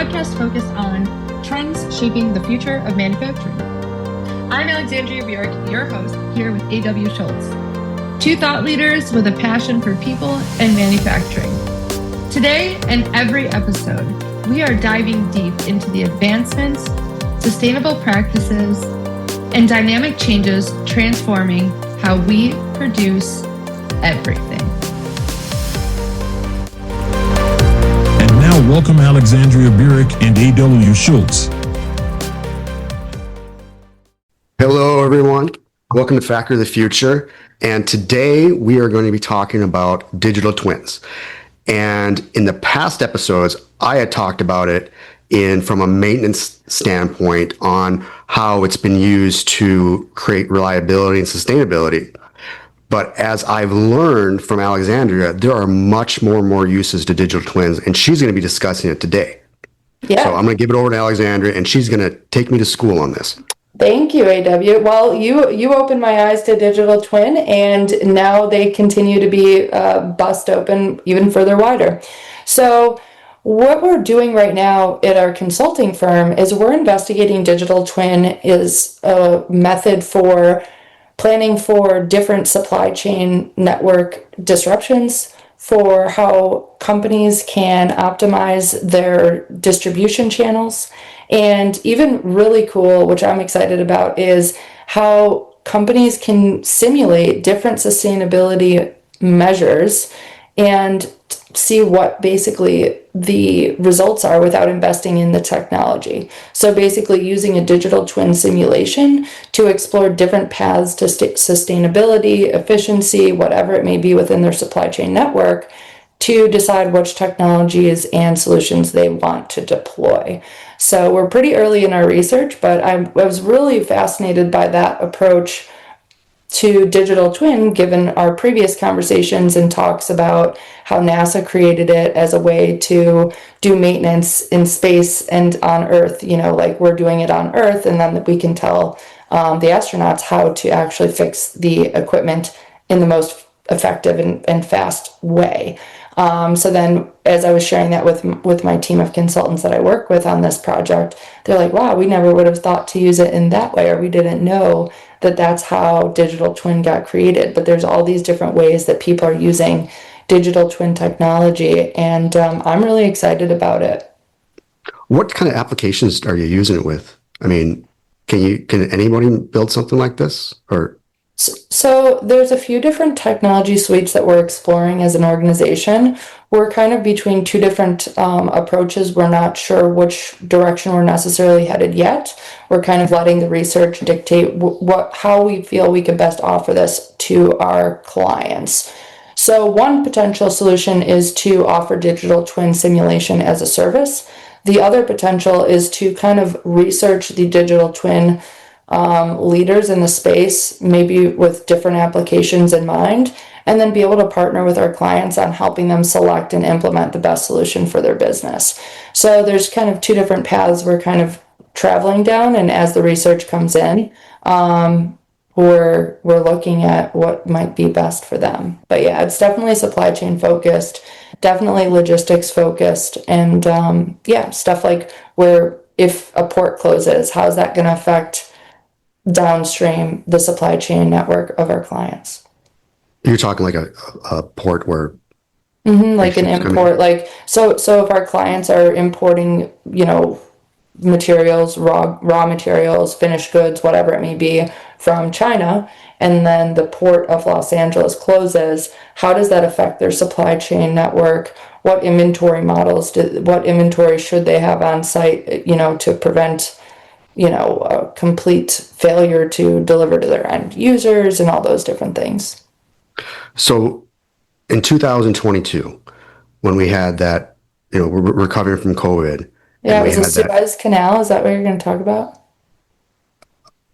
podcast focused on trends shaping the future of manufacturing. I'm Alexandria Burek, your host, here with A.W. Schultz, two thought leaders with a passion for people and manufacturing. Today and every episode, we are diving deep into the advancements, sustainable practices, and dynamic changes transforming how we produce everything. And now welcome Alexandria Burek and A.W. Schultz. Hello, everyone. Welcome to Factor of the Future. And today we are going to be talking about digital twins. And in the past episodes, I had talked about it from a maintenance standpoint on how it's been used to create reliability and sustainability. But as I've learned from Alexandria, there are much more uses to digital twins, and she's going to be discussing it today. Yeah. So I'm going to give it over to Alexandria, and she's going to take me to school on this. Thank you, AW. Well, you opened my eyes to digital twin, and now they continue to be bust open even further wider. So what we're doing right now at our consulting firm is we're investigating digital twin is a method for planning for different supply chain network disruptions, for how companies can optimize their distribution channels. And even really cool, which I'm excited about, is how companies can simulate different sustainability measures and see what basically the results are without investing in the technology. So basically using a digital twin simulation to explore different paths to sustainability, efficiency, whatever it may be within their supply chain network, to decide which technologies and solutions they want to deploy. So we're pretty early in our research, but I was really fascinated by that approach to digital twin, given our previous conversations and talks about how NASA created it as a way to do maintenance in space and on Earth, like we're doing it on Earth, and then we can tell the astronauts how to actually fix the equipment in the most effective and fast way. So then as I was sharing that with my team of consultants that I work with on this project, they're like, wow, we never would have thought to use it in that way, or we didn't know that that's how digital twin got created. But there's all these different ways that people are using digital twin technology, and I'm really excited about it. What kind of applications are you using it with? I mean, can anybody build something like this? Or So there's a few different technology suites that we're exploring as an organization. We're kind of between two different approaches. We're not sure which direction we're necessarily headed yet. We're kind of letting the research dictate how we feel we could best offer this to our clients. So one potential solution is to offer digital twin simulation as a service. The other potential is to kind of research the digital twin leaders in the space, maybe with different applications in mind, and then be able to partner with our clients on helping them select and implement the best solution for their business. So there's kind of two different paths we're kind of traveling down, and as the research comes in, we're looking at what might be best for them. But yeah, it's definitely supply chain focused, definitely logistics focused, and stuff like where if a port closes, how's that going to affect downstream the supply chain network of our clients. You're talking like a port where like an import, like so if our clients are importing, materials, raw materials, finished goods, whatever it may be, from China, and then the port of Los Angeles closes, how does that affect their supply chain network? What inventory should they have on site, to prevent a complete failure to deliver to their end users and all those different things. So in 2022, when we had that, we're recovering from COVID. Yeah, it was the Suez Canal. Is that what you're going to talk about?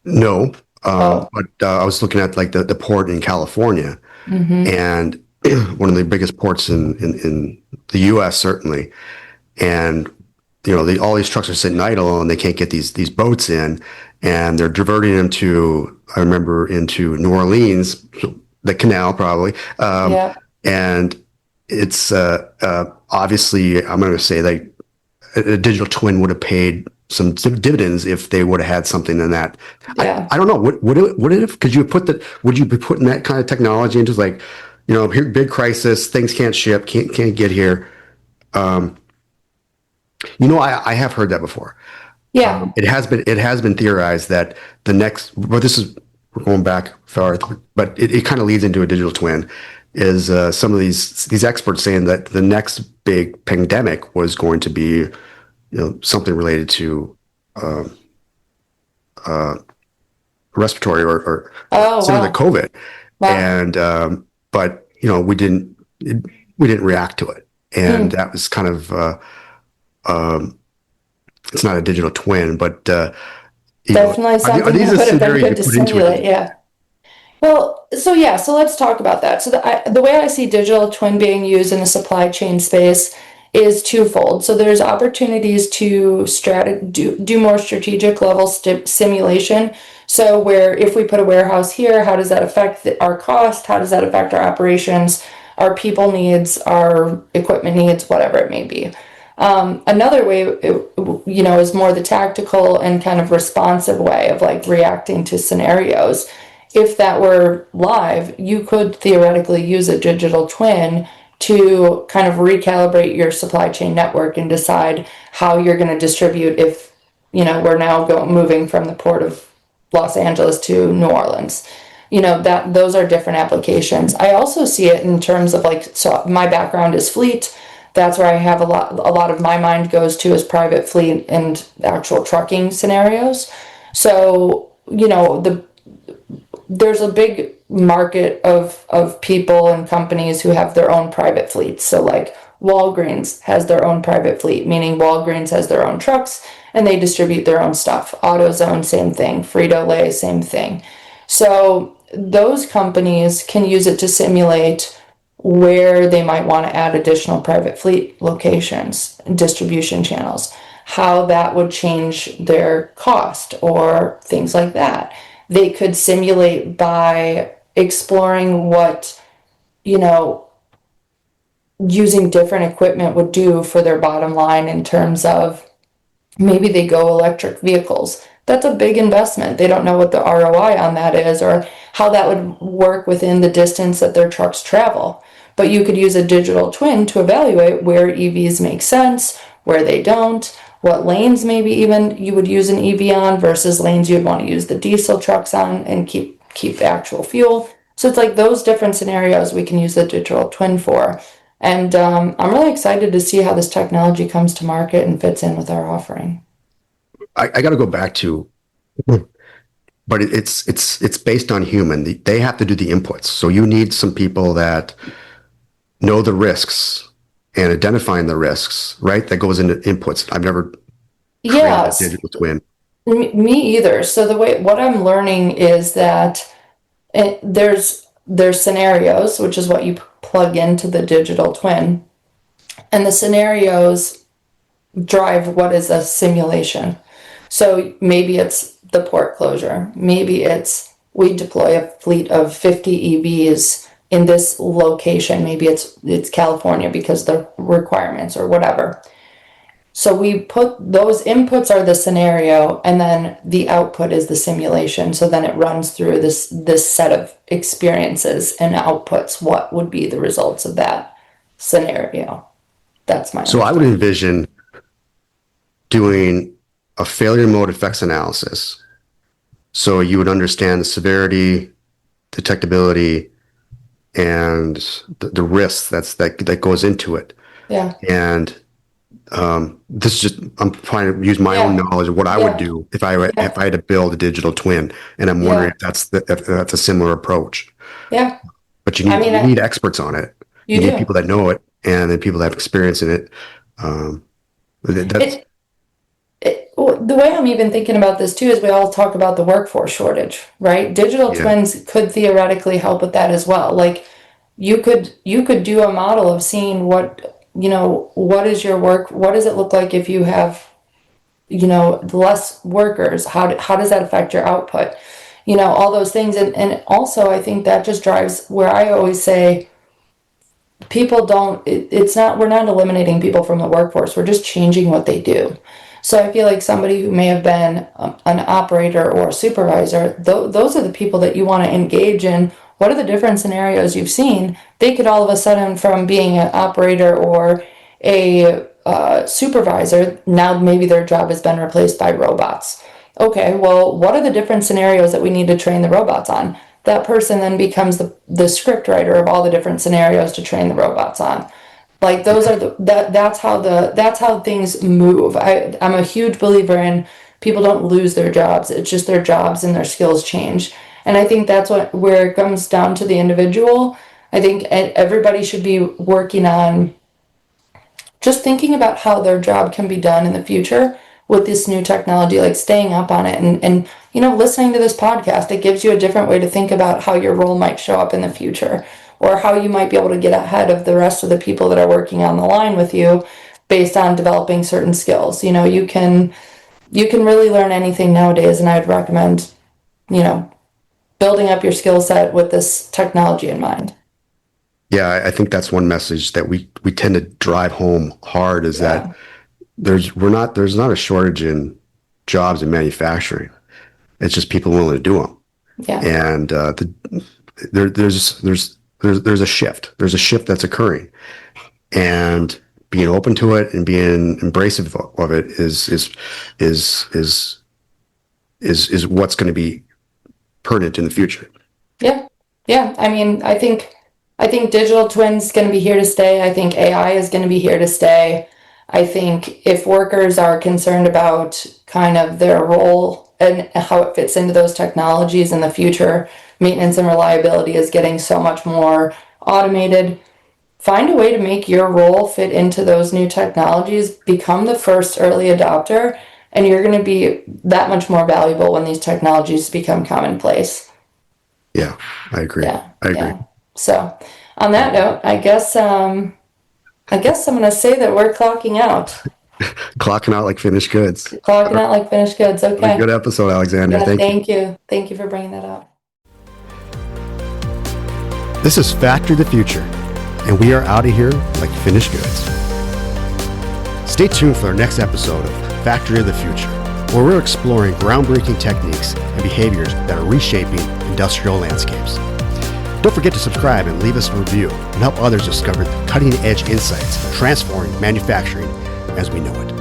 No, but I was looking at like the port in California, and one of the biggest ports in the U.S. certainly, and all these trucks are sitting idle and they can't get these boats in, and they're diverting them into New Orleans, the canal probably. And it's obviously, I'm going to say, like, a digital twin would have paid some dividends if they would have had something in that. Yeah. I don't know. Would it have, could you put would you be putting that kind of technology into like, here, big crisis, things can't ship, can't get here. I have heard that before. Yeah. It has been theorized that we're going back far, but it kind of leads into a digital twin. Is some of these experts saying that the next big pandemic was going to be, something related to respiratory or similar to COVID, and but we didn't react to it, and that was kind of it's not a digital twin, but definitely something that would have been good to simulate. Yeah. Well, so let's talk about that. So the way I see digital twin being used in the supply chain space is twofold. So there's opportunities to do more strategic level simulation. So where if we put a warehouse here, how does that affect our cost? How does that affect our operations, our people needs, our equipment needs, whatever it may be. Another way, is more the tactical and kind of responsive way of like reacting to scenarios. If that were live, you could theoretically use a digital twin to kind of recalibrate your supply chain network and decide how you're going to distribute if, we're now moving from the port of Los Angeles to New Orleans. Those are different applications. I also see it in terms of so my background is fleet. That's where I have a lot of my mind goes to is private fleet and actual trucking scenarios. So, there's a big market of people and companies who have their own private fleets. So like Walgreens has their own private fleet, meaning Walgreens has their own trucks and they distribute their own stuff. AutoZone, same thing. Frito-Lay, same thing. So those companies can use it to simulate where they might want to add additional private fleet locations, distribution channels, how that would change their cost or things like that. They could simulate by exploring what, using different equipment would do for their bottom line in terms of maybe they go electric vehicles. That's a big investment. They don't know what the ROI on that is or how that would work within the distance that their trucks travel. But you could use a digital twin to evaluate where EVs make sense, where they don't, what lanes maybe even you would use an EV on versus lanes you'd want to use the diesel trucks on and keep the actual fuel. So it's like those different scenarios we can use the digital twin for. And I'm really excited to see how this technology comes to market and fits in with our offering. I got to go back to, but it's based on human. They have to do the inputs. So you need some people that know the risks and identifying the risks, right? That goes into inputs. I've never created a digital twin. Me either. So what I'm learning is that there's scenarios, which is what you plug into the digital twin, and the scenarios drive what is a simulation. So maybe it's the port closure. Maybe it's we deploy a fleet of 50 EVs in this location. Maybe it's California because the requirements or whatever. So we put those inputs are the scenario and then the output is the simulation. So then it runs through this set of experiences and outputs what would be the results of that scenario. That's my So I would envision doing a failure mode effects analysis. So you would understand the severity, detectability, and the risk that goes into it. Yeah. And this is just I'm trying to use my own knowledge of what I would do if I had to build a digital twin, and I'm wondering if that's a similar approach. Yeah. But you need experts on it. You need people that know it, and then people that have experience in it. The way I'm even thinking about this too is we all talk about the workforce shortage, right? Digital twins could theoretically help with that as well. Like you could do a model of seeing what is your work, what does it look like if you have, less workers? How does that affect your output? All those things. And also I think that just drives where I always say people don't, it's not, we're not eliminating people from the workforce. We're just changing what they do. So I feel like somebody who may have been an operator or a supervisor, those are the people that you want to engage in. What are the different scenarios you've seen? They could all of a sudden, from being an operator or a supervisor, now maybe their job has been replaced by robots. Okay, well, what are the different scenarios that we need to train the robots on? That person then becomes the script writer of all the different scenarios to train the robots on. Like those are that's how things move. I'm a huge believer in people don't lose their jobs. It's just their jobs and their skills change. And I think that's where it comes down to the individual. I think everybody should be working on just thinking about how their job can be done in the future with this new technology, like staying up on it and listening to this podcast. It gives you a different way to think about how your role might show up in the future, or how you might be able to get ahead of the rest of the people that are working on the line with you based on developing certain skills. You can really learn anything nowadays, and I'd recommend, building up your skill set with this technology in mind. Yeah, I think that's one message that we tend to drive home hard is that there's not a shortage in jobs in manufacturing. It's just people willing to do them. Yeah. And there's a shift. There's a shift that's occurring, and being open to it and being embracive of it is what's going to be pertinent in the future. Yeah. I mean, I think digital twins is going to be here to stay. I think AI is going to be here to stay. I think if workers are concerned about kind of their role and how it fits into those technologies in the future, maintenance and reliability is getting so much more automated. Find a way to make your role fit into those new technologies. Become the first early adopter, and you're going to be that much more valuable when these technologies become commonplace. Yeah, I agree. I agree. Yeah. So, on that note, I guess I'm going to say that we're clocking out. Clocking out like finished goods. Clocking out like finished goods. Okay. Good episode, Alexandria. Yeah, Thank you. Thank you for bringing that up. This is Factory the Future, and we are out of here like finished goods. Stay tuned for our next episode of Factory of the Future, where we're exploring groundbreaking techniques and behaviors that are reshaping industrial landscapes. Don't forget to subscribe and leave us a review and help others discover the cutting-edge insights transforming manufacturing as we know it.